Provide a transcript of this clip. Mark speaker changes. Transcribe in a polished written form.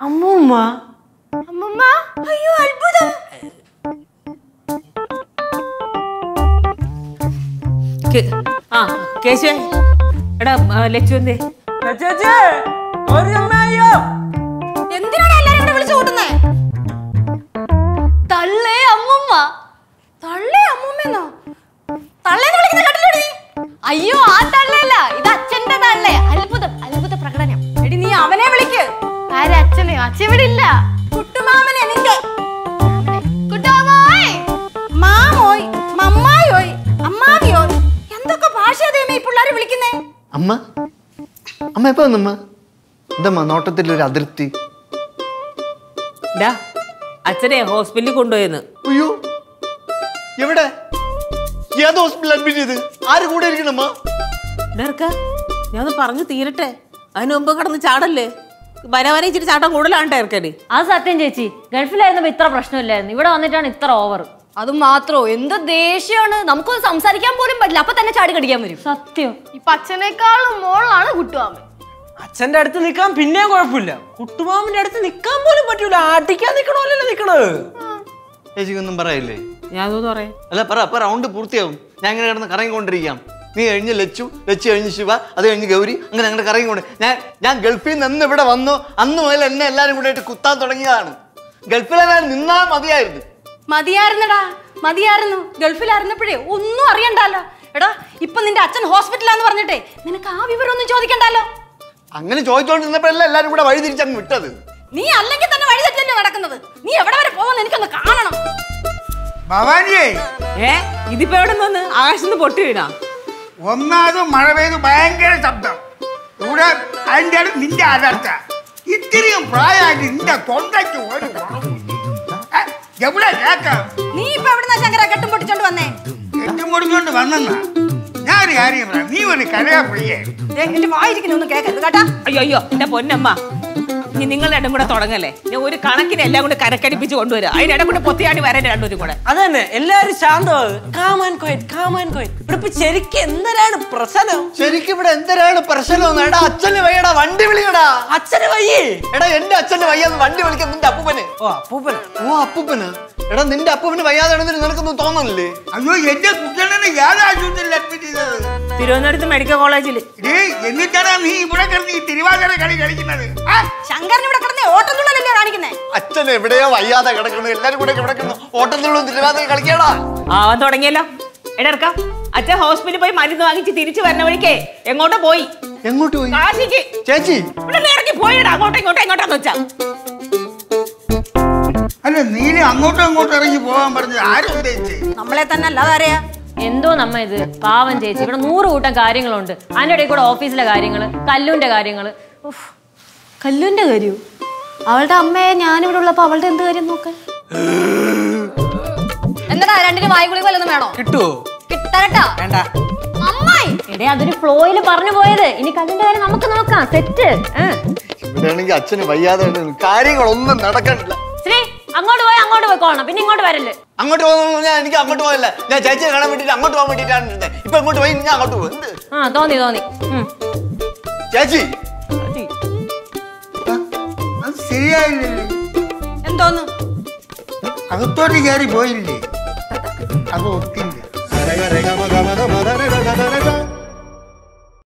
Speaker 1: അമ്മൂമ്മ
Speaker 2: അമ്മൂമ്മ അയ്യോ അത്ഭുതം.
Speaker 1: കേശവേ എടാ ലച്ചു എന്തേ?
Speaker 2: എന്തിനാണ് എല്ലാരും ഇവിടെ വിളിച്ചു കൂട്ടുന്നേ? തള്ളേ അമ്മൂമ്മ. തള്ളേ അമ്മൂമ്മന്നോ? തള്ളേന്ന് വിളിക്കുന്ന കേട്ടില്ലോടി? അയ്യോ ആ തള്ളയല്ല, ഇത് അച്ഛന്റെ തള്ളേ. അത്ഭുതം അത്ഭുത പ്രകടനം. എടി നീ അവനെ വിളിക്ക്. ആരെ? അച്ഛനെ? അച്ഛൻ ഇവിടെ ഇല്ല. കുട്ടുമാമനെ. നിന്റെ കുട്ടുമാമോയ്, മാമോയ്, മമ്മായോയ്, അമ്മാവിയോയ്, എന്തൊക്കെ ഭാഷയതേമേ ഈ പിള്ളേരെ വിളിക്കുന്നേ?
Speaker 3: അമ്മ അമ്മ എപ്പോ വന്നമ്മ? എന്തമ്മ നോട്ടത്തിലൊരു അതിർത്തി?
Speaker 1: അച്ഛനെ ഹോസ്പിറ്റലിൽ കൊണ്ടുപോയെന്ന്.
Speaker 3: അയ്യോ എവിടെ? ഏത് ഹോസ്പിറ്റലിൽ അഡ്മിറ്റ് ചെയ്ത്? ആര് കൂടെ ഇരിക്കണമ്മ?
Speaker 1: ഞാൻ പറഞ്ഞു തീരട്ടെ, അതിന് മുമ്പ് കിടന്ന് ചാടല്ലേ? വരവരെ ഇച്ചിരി ചാട്ടം കൂടുതലാണ് ഇറക്കല്.
Speaker 4: അത് സത്യം ചേച്ചി. ഗൾഫിലായിരുന്നപ്പോ ഇത്ര പ്രശ്നമില്ലായിരുന്നു, ഇവിടെ വന്നിട്ടാണ് ഇത്ര ഓവർ.
Speaker 2: അത് മാത്രോ എന്ത് ദേഷ്യാണ്. നമുക്കൊന്ന് സംസാരിക്കാൻ പോലും പറ്റില്ല, അപ്പൊ തന്നെ ചാടി കടിക്കാൻ വരും.
Speaker 4: സത്യം.
Speaker 2: ഇപ്പൊ അച്ഛനേക്കാളും മോളാണ് കുട്ടുമാമൻ.
Speaker 5: അച്ഛന്റെ അടുത്ത് നിൽക്കാൻ പിന്നെയും കുഴപ്പമില്ല, കുട്ടുമാമന്റെ അടുത്ത് നിൽക്കാൻ പോലും പറ്റൂല. ആട്ടിക്കാൻ നിക്കണോല്ലല്ലോ നിക്കണത്.
Speaker 3: ചേച്ചിക്കൊന്നും പറയില്ലേ?
Speaker 1: ഞാനൊന്നും പറയാം.
Speaker 3: അല്ല പറ, അപ്പൊ റൗണ്ട് പൂർത്തിയാവും. ഞാൻ ഇങ്ങനെ കിടന്ന് കറങ്ങിക്കൊണ്ടിരിക്കാം. നീ കഴിഞ്ഞ് ലച്ചു, ലച്ചു കഴിഞ്ഞ് ശിവ, അത് കഴിഞ്ഞ് ഗൗരി, അങ്ങനെ അങ്ങനെ കറങ്ങിക്കൊണ്ട് ഞാൻ ഗൾഫിൽ നിന്ന് ഇവിടെ വന്നു. അന്ന് മുതൽ എന്നെ എല്ലാരും കൂടെ ആയിട്ട് കുത്താൻ തുടങ്ങിയതാണ്. ഗൾഫിലെല്ലാം നിന്നാ മതിയായിരുന്നു.
Speaker 2: മതിയായിരുന്നടാ, മതിയായിരുന്നു. ഗൾഫിലായിരുന്നപ്പോഴേ ഒന്നും അറിയണ്ടല്ലോ. എടാ ഇപ്പൊ നിന്റെ അച്ഛൻ ഹോസ്പിറ്റലാന്ന് പറഞ്ഞിട്ടേ നിനക്ക് ആ വിവരം ഒന്നും ചോദിക്കണ്ടല്ലോ.
Speaker 3: അങ്ങനെ ചോദിച്ചോണ്ടിരുന്നപ്പോഴല്ല എല്ലാരും കൂടെ വഴി തിരിച്ചങ്ങ് വിട്ടത്.
Speaker 2: നീ അല്ലെങ്കിൽ തന്നെ വഴി തെറ്റല്ലേ നടക്കുന്നത്. നീ എവിടെ വരെ പോവാന്ന് എനിക്കൊന്ന് കാണണം.
Speaker 1: ഇതിപ്പോ എവിടെ നിന്ന്? ആകാശത്ത് പൊട്ടി വീണാ?
Speaker 6: ഒന്നാമത് മഴ പെയ്ത് ഭയങ്കര ശബ്ദം. ഇവിടെ അതിന്റെ നിന്റെ അലർച്ച. ഇത്രയും പ്രായമായിട്ട് നിന്റെ തൊണ്ടയ്ക്ക് ഒരു എവിടെ കേക്കാം?
Speaker 2: നീ ഇപ്പൊ എവിടുന്ന ശങ്കര കെട്ടും പൊട്ടിച്ചോണ്ട് വന്നേ?
Speaker 6: കെട്ടും പൊടിച്ചോണ്ട് വന്നെന്നാ? ഞാനൊരു കാര്യം പറയാം, നീ ഒരു കരയാ പിടിയേ.
Speaker 2: എന്റെ വായിരിക്കുന്നു ഒന്നും കേക്കരുത് കേട്ടാ.
Speaker 1: അയ്യോ എന്റെ പൊന്നമ്മ, നിങ്ങളുടെ ഇടം കൂടെ തുടങ്ങല്ലേ? ഞാൻ ഒരു കണക്കിന് എല്ലാം കൂടെ കരക്കടിപ്പിച്ച് കൊണ്ടുവരാം. അതിനിടെ കൂടെ പൊത്തിയാടി വരാൻ രണ്ടുപേരും കൂടെ.
Speaker 5: അത് തന്നെ, എല്ലാരും ശാന്തമാകും. ഇവിടെ ശരിക്കും എന്തിനാണ് പ്രശ്നം?
Speaker 3: ശരിക്കും ഇവിടെ എന്തിനാണ് പ്രശ്നം? എടാ അച്ഛന് വയ്യടാ, വണ്ടി വിളിക്കടാ.
Speaker 5: അച്ഛന് വയ്യേ?
Speaker 3: എടാ എന്റെ അച്ഛന് വയ്യാന്ന് വണ്ടി വിളിക്കാൻ നിന്റെ അപ്പൂപ്പന്. ഓ അപ്പൂപ്പന്. എടാ നിന്റെ അപ്പൂപ്പന് വയ്യാതാണെന്ന് നിനക്കൊന്നും തോന്നുന്നില്ലേ?
Speaker 6: അയ്യോ എന്റെ കുട്ടികളെ ഏത് ആശുപത്രിയിൽ അഡ്മിറ്റ് ചെയ്തത്?
Speaker 1: തിരുവനന്തപുരത്ത് മെഡിക്കൽ കോളേജിൽ.
Speaker 6: എന്നിട്ടാണ് നീ ഇവിടെ കിടന്ന് ഈ തിരുവാതിര കളി കളിക്കുന്നത്?
Speaker 2: ശങ്കരൻ ഇവിടെ കിടന്നേ ഓട്ടം തുള്ളലല്ലേ കാണിക്കുന്നേ?
Speaker 3: അച്ഛൻ എവിടെയോ വയ്യാതെ കിടക്കുന്നത്, എല്ലാരും കൂടെ ഇവിടെ കിടന്ന് ഓട്ടം തുള്ളും തിരുവാതിര കളിക്കടാ.
Speaker 1: ആവാൻ തുടങ്ങിയല്ലോ. എടർക്ക അച്ഛൻ ഹോസ്പിറ്റലിൽ പോയി മരുന്ന് വാങ്ങിച്ച് തിരിച്ചു വരുന്ന വഴിക്കേ എങ്ങോട്ടോ പോയി.
Speaker 3: എങ്ങോട്ട് പോയി?
Speaker 1: കാശിക്ക്.
Speaker 3: ചേച്ചി
Speaker 1: ഇവിടെ ഇറങ്ങി പോയിടാ, അങ്ങോട്ടോ എങ്ങോട്ടാന്ന് വെച്ചാ.
Speaker 6: അല്ല നീല അങ്ങോട്ടും ഇങ്ങോട്ടും ഇറങ്ങി പോകാൻ പറഞ്ഞത് ആരും ഉദ്ദേശിച്ചേ?
Speaker 2: നമ്മളെ തന്നെ അല്ലാതെ അറിയാ.
Speaker 4: എന്തോ നമ്മ ഇത് പാവം ചേച്ചി. ഇവിടെ 100 കൂട്ടം കാര്യങ്ങളുണ്ട്. അതിന്റെ ഇടയിൽ കൂടെ ഓഫീസിലെ കാര്യങ്ങള്, കല്ലുന്റെ കാര്യങ്ങള്.
Speaker 2: കല്ലുന്റെ കാര്യവും അവളുടെ അമ്മയെ ഞാനിവിടെ ഉള്ളപ്പോ അവളുടെ എന്ത് കാര്യം നോക്കാൻ? എന്താ രണ്ടിനും വായുകുളി വല്ലതും വേണോ?
Speaker 5: കിട്ടുവോ?
Speaker 2: കിട്ടരട്ടാ.
Speaker 5: വേണ്ട.
Speaker 2: അമ്മായി
Speaker 4: എടേ അതൊരു ഫ്ലോയില് പറഞ്ഞു പോയത്. ഇനി കല്ലിന്റെ കാര്യം നമുക്ക് നോക്കാം. സെറ്റ്.
Speaker 3: ഇവിടെയാണെങ്കിൽ അച്ഛന് വയ്യാതെ കാര്യങ്ങളൊന്നും നടക്കണില്ല.
Speaker 4: ശ്രീ അങ്ങോട്ട് പോയിക്കോളണം, പിന്നെ ഇങ്ങോട്ട് വരല്ലേ.
Speaker 3: അങ്ങോട്ട് പോകുന്ന എനിക്ക് അങ്ങോട്ട് പോയല്ല, ഞാൻ ചേച്ചിയെ കാണാൻ വേണ്ടിട്ട് അങ്ങോട്ട് പോകാൻ വേണ്ടിട്ടാണ് ഇരുന്നത്. ഇപ്പൊ അങ്ങോട്ട് പോയി ഞാൻ അങ്ങോട്ട് പോകും.
Speaker 4: തോന്നി
Speaker 3: ചേച്ചി
Speaker 6: അത് ശരിയായില്ലല്ലേ?
Speaker 2: എന്തോന്ന്?
Speaker 6: അകത്തോട്ട് കയറി പോയില്ലേ? അത് ഒത്തില്ല.